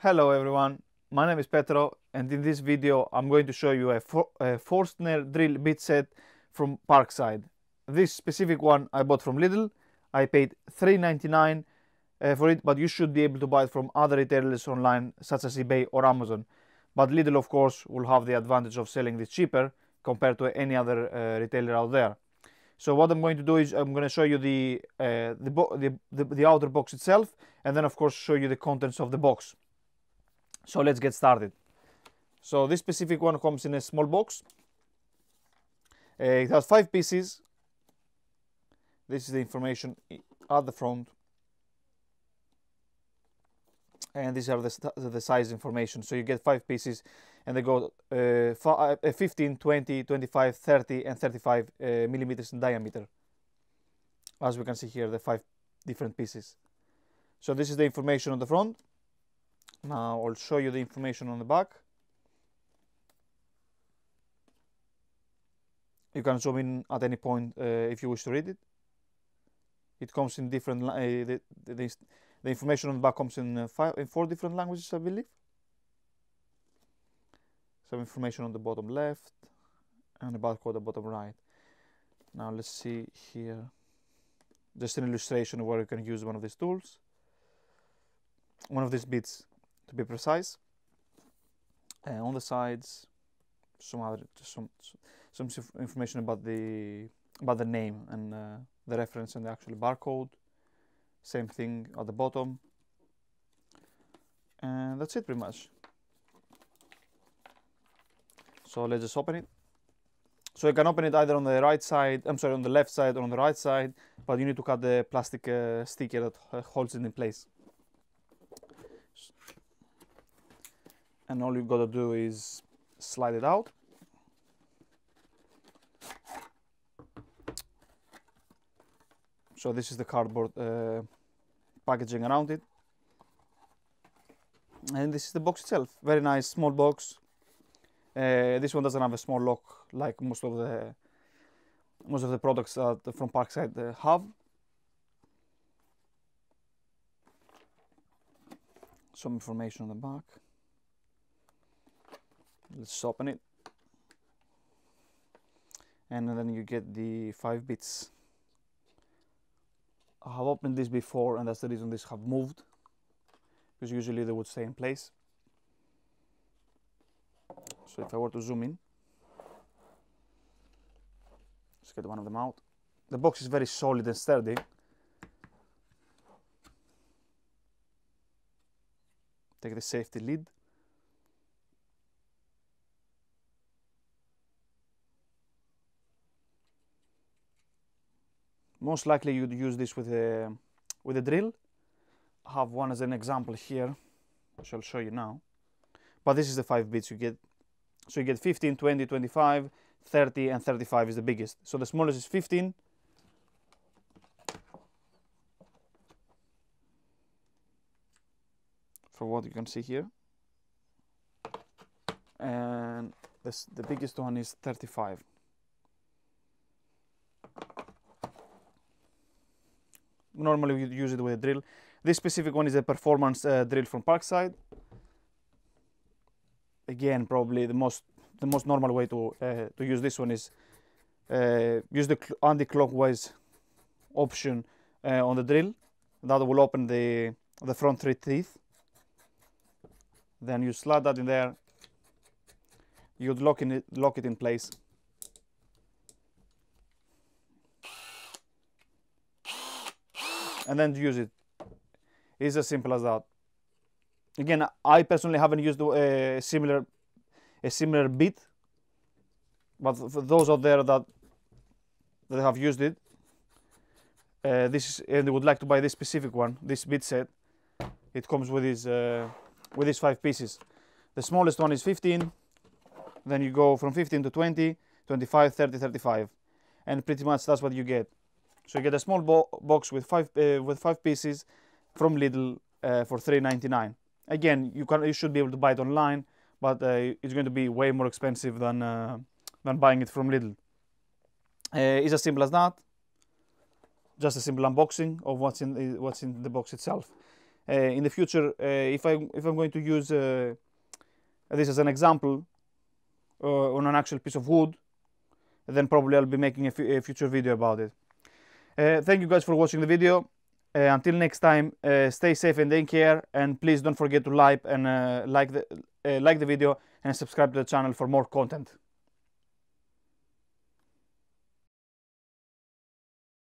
Hello everyone, my name is Petro, and in this video I'm going to show you a Forstner Drill Bit Set from PARKSIDE. This specific one I bought from Lidl. I paid $3.99 for it, but you should be able to buy it from other retailers online such as eBay or Amazon. But Lidl of course will have the advantage of selling this cheaper compared to any other retailer out there. So what I'm going to do is I'm going to show you the outer box itself, and then of course show you the contents of the box. So let's get started. So this specific one comes in a small box. It has 5 pieces. This is the information at the front, and these are the size information. So you get 5 pieces, and they go 15, 20, 25, 30 and 35 millimeters in diameter. As we can see here, the 5 different pieces. So this is the information on the front. Now I'll show you the information on the back. You can zoom in at any point if you wish to read it. It comes in different, the information on the back comes in 4 different languages, I believe. Some information on the bottom left and a barcode on the bottom right. Now let's see here, just an illustration of where you can use one of these tools, one of these bits to be precise. On the sides, some information about the name and the reference and the actual barcode. Same thing at the bottom, and that's it pretty much. So let's just open it. So you can open it either on the right side, on the left side or on the right side, but you need to cut the plastic sticker that holds it in place. And all you've got to do is slide it out. So this is the cardboard packaging around it, and this is the box itself. Very nice small box. This one doesn't have a small lock like most of the products that from PARKSIDE have. Some information on the back. Let's open it, and then you get the 5 bits. I have opened this before, and that's the reason these have moved, because usually they would stay in place. So if I were to zoom in, let's get one of them out. The box is very solid and sturdy. Take the safety lid. Most likely you'd use this with a drill. I have one as an example here, which I'll show you now. But this is the 5 bits you get. So you get 15, 20, 25, 30 and 35 is the biggest. So the smallest is 15. For what you can see here. And the biggest one is 35. Normally we use it with a drill. This specific one is a performance drill from PARKSIDE. Again, probably the most normal way to use this one is use the anti-clockwise option on the drill. That will open the front 3 teeth. Then you slide that in there. You'd lock it in place. And then use it. It's as simple as that. Again, I personally haven't used a similar bit, but for those out there that have used it, and they would like to buy this specific one, this bit set, it comes with these 5 pieces. The smallest one is 15. Then you go from 15 to 20, 25, 30, 35, and pretty much that's what you get. So you get a small box with 5 pieces from Lidl for $3.99. Again, you should be able to buy it online, but it's going to be way more expensive than buying it from Lidl. It's as simple as that. Just a simple unboxing of what's in the box itself. In the future, if I'm going to use this as an example on an actual piece of wood, then probably I'll be making a future video about it. Thank you guys for watching the video. Until next time, stay safe and take care, and please don't forget to like the video and subscribe to the channel for more content.